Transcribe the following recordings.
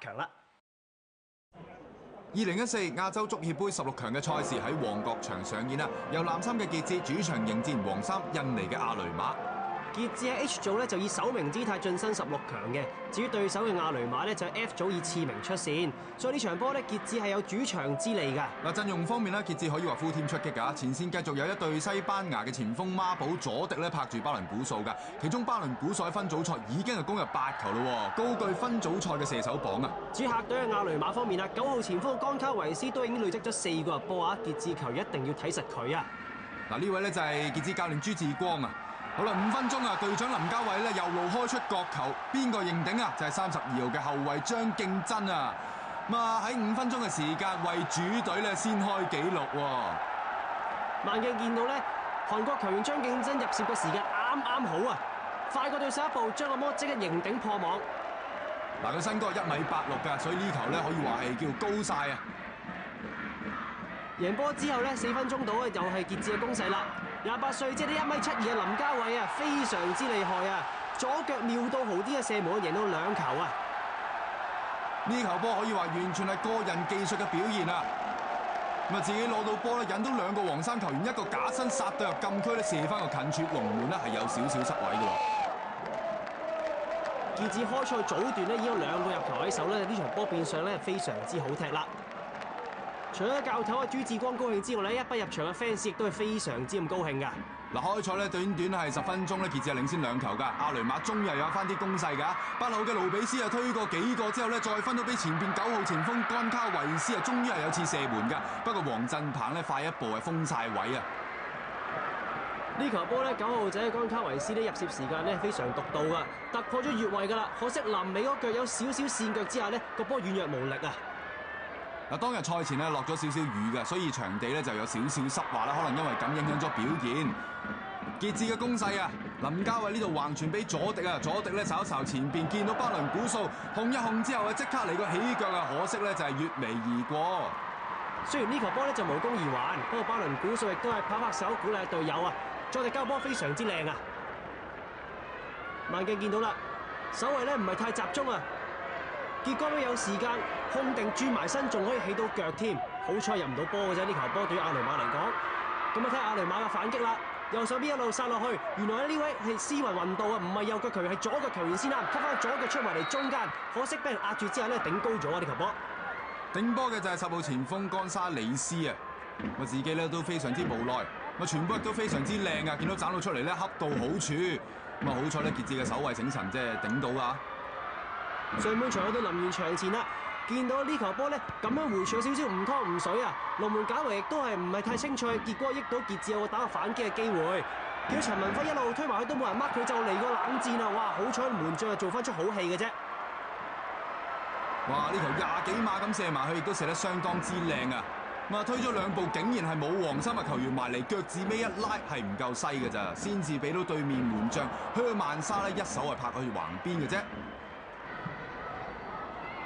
強啦。2014亞洲足協杯16強嘅賽事喺旺角場上演啦，由藍衫嘅傑志主場迎戰黃衫印尼嘅阿雷馬。傑志喺 H 組咧就以首名姿態晉身16強嘅，至於對手嘅亞雷馬咧就喺 F 組以次名出線，所以呢場波咧傑志係有主場之利㗎。嗱，陣容方面咧，傑志可以話 full team 出擊㗎，前線繼續有一隊西班牙嘅前鋒孖寶佐迪咧拍住巴倫古素㗎，其中巴倫古素喺分組賽已經係攻入8球咯，高居分組賽嘅射手榜啊！至於客隊嘅亞雷馬方面啊，9號前鋒岡卡維斯都已經累積咗4個入波啊，傑志球一定要睇實佢啊！嗱，呢位咧就係傑志教練朱志光啊！好啦，5分鐘啊，隊長林家偉咧右路開出角球，邊個認頂啊？就係32號嘅後衛張敬真啊！咁啊喺5分鐘嘅時間為主隊咧先開紀錄喎。慢鏡見到咧，韓國球員張敬真入攝嘅時間啱啱好啊，快過對手一步，將個波即刻認頂破網。嗱，佢身高係1.86米㗎，所以呢球咧可以話係叫高晒啊！贏波之後咧，4分鐘到啊，又係傑志嘅攻勢啦。28歲即係啲1.72米嘅林家偉啊，非常之厲害啊！左腳妙到豪啲嘅射門，贏到2球啊！呢球波可以話完全係個人技術嘅表現啊！咁啊，自己攞到波咧，引到2個黃衫球員一個假身殺到入禁區咧，射翻個近處龍門咧，係有少少失位嘅喎。傑志開賽早段咧已經有2個入球喺手咧，呢場波變相咧非常之好踢啦。除咗教頭啊朱志光高興之外咧，一班入場嘅 fans 亦都係非常之咁高興㗎。嗱，開賽咧短短係10分鐘咧，傑志係領先2球㗎。阿雷馬終於有翻啲攻勢㗎，8號嘅盧比斯啊推過幾個之後咧，再分到俾前邊9號前鋒甘卡維斯啊，終於係有次射門㗎。不過黃振鵬咧快一步係封晒位啊！呢球波咧9號仔甘卡維斯咧入攝時間咧非常獨到㗎，突破咗越位㗎啦。可惜臨尾嗰腳有少少跣腳之下咧，個波軟弱無力啊！嗱，當日賽前咧落咗少少雨嘅，所以場地咧就有少少濕滑啦，可能因為咁影響咗表現。傑志嘅攻勢啊，林家偉呢度橫傳俾佐迪啊，佐迪咧睄一睄前邊，見到巴倫古素控一控之後啊，即刻嚟個起腳啊，可惜咧就係越眉而過。雖然呢球波咧就無功而還，不過巴倫古素亦都係拍拍手鼓勵隊友啊，佐迪交波非常之靚啊！慢鏡見到啦，守衞咧唔係太集中啊。結果都有時間控定轉埋身，仲可以起到腳添。好彩入唔到波嘅啫，呢球波對於阿雷馬嚟講。咁啊，睇下阿雷馬嘅反擊啦，右手邊一路殺落去。原來呢位係斯雲雲道啊，唔係右腳球員，係左腳球員先啦。吸翻左腳出埋嚟中間，可惜俾人壓住之後咧頂高咗啊！呢球波頂波嘅就係10號前鋒干沙里斯啊！我自己咧都非常之無奈，我全部都非常之靚啊！見到斬到出嚟咧，恰到好處。咁啊，好彩咧傑志嘅守衞醒神，即係頂到啊！上半場去到臨完場前啦，見到呢球波咧咁樣回傳有少少唔湯唔水啊，龍門解圍亦都係唔係太清脆，結果益到傑志有個打個反擊嘅機會，叫陳文輝一路推埋去都冇人 mark 佢，就嚟個冷戰啊！哇，好彩門將係做翻出好戲嘅啫。哇！呢球20幾碼咁射埋去，亦都射得相當之靚啊！咁啊，推咗2步，竟然係冇黃衫嘅球員埋嚟，腳趾尾一拉係唔夠西嘅咋，先至俾到對面門將靴曼沙咧一手係拍去橫邊嘅啫。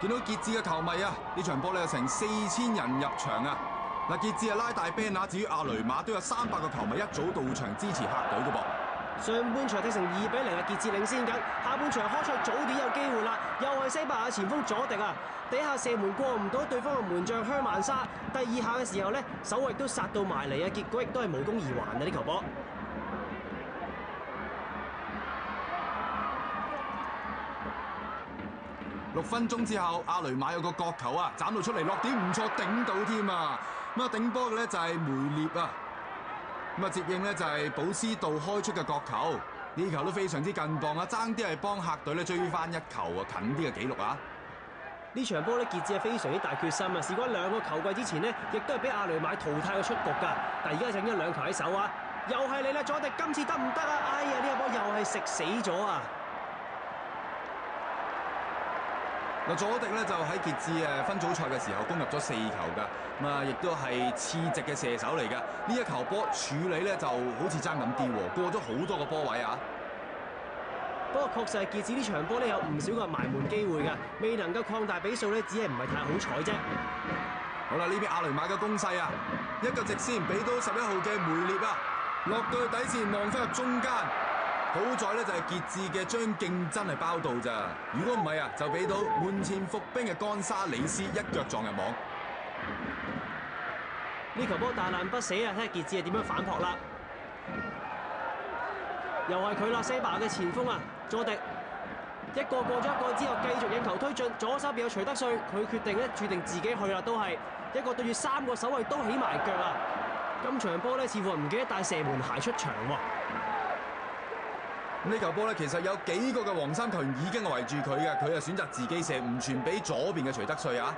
見到傑志嘅球迷啊，呢場波咧有成4000人入場啊！嗱，傑志係拉大 banner，至於阿雷馬都有300個球迷一早到場支持客隊嘅噃。上半場踢成2-0啊，傑志領先緊。下半場開賽早點有機會啦，又係西班牙前鋒佐迪啊，第一下射門過唔到對方嘅門將靴曼沙，第2下嘅時候咧守衞都殺到埋嚟啊，結果亦都係無功而還啊！呢球波。6分鐘之後，阿雷馬有個角球啊，斬到出嚟落點唔錯，頂到添啊！咁啊頂波嘅咧就係梅列啊，咁啊接應咧就係保斯道開出嘅角球，呢球都非常之近磅啊，爭啲係幫客隊咧追翻1球啊，近啲嘅紀錄啊！呢場波咧傑志係非常之大決心啊，事關2個球季之前呢，亦都係俾阿雷馬淘汰咗出局㗎，但係而家剩咗2球喺手啊，又係你啦，佐迪，今次得唔得啊？哎呀，呢個波又係食死咗啊！嗱，佐迪咧就喺傑志分組賽嘅時候攻入咗4球㗎，咁啊亦都係次席嘅射手嚟㗎。呢一球波處理咧就好似爭咁啲喎，過咗好多個波位啊！不過確實係傑志呢場波咧有唔少個埋門機會㗎，未能夠擴大比數咧，只係唔係太好彩啫。好啦，呢邊阿雷馬嘅攻勢啊，一個直線俾到11號嘅梅列啊，落到去底線望翻入中間，好在咧就係傑志嘅張敬真係包到咋，如果唔係啊，就俾到門前伏兵嘅干沙里斯一腳撞入網。呢球波大難不死啊！睇下傑志係點樣反撲啦。又係佢啦，西班牙嘅前鋒啊，佐迪一個過咗一個之後，繼續引球推進，左手邊有徐德帥，佢決定咧注定自己去啦，都係一個對住3個守衞都起埋腳啊！今場波咧似乎唔記得帶射門鞋出場喎。呢球波咧其實有幾個嘅黃衫球員已經係圍住佢嘅，佢就選擇自己射，唔傳俾左邊嘅徐德帥啊！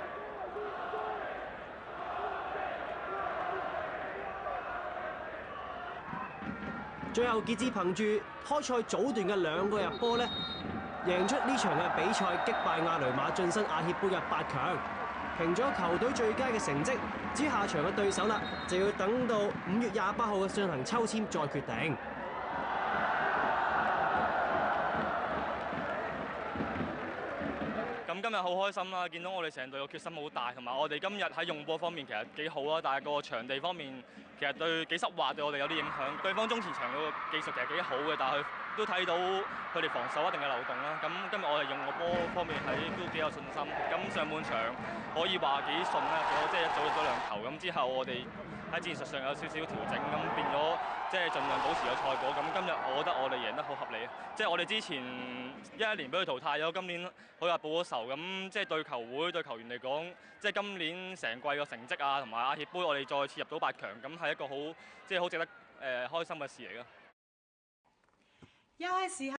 最後傑志憑住開賽早段嘅2個入波咧，贏出呢場嘅比賽，擊敗亞雷馬晉身亞協杯嘅8強，評咗球隊最佳嘅成績。至於下場嘅對手啦，就要等到5月28號嘅進行抽籤再決定。咁今日好開心啦，見到我哋成隊嘅決心好大，同埋我哋今日喺用波方面其實幾好啊，但係個場地方面其實對幾濕滑，對我哋有啲影響。對方中前場個技術其實幾好嘅，但係都睇到佢哋防守一定嘅漏洞啦。咁今日我哋用個波方面係都幾有信心。咁上半場可以話幾順啦，幾好，即係一早入咗2球。咁之後我哋喺戰術上有少少調整，咁變咗即係盡量保持個賽果。咁今日我覺得我哋贏得好合理啊！即係我哋之前11年俾佢淘汰咗，今年可以話報咗仇。咁即係對球會對球員嚟講，即係今年成季個成績啊，同埋亞協杯我哋再次入到8強，咁係一個好即係好值得開心嘅事嚟㗎。又係時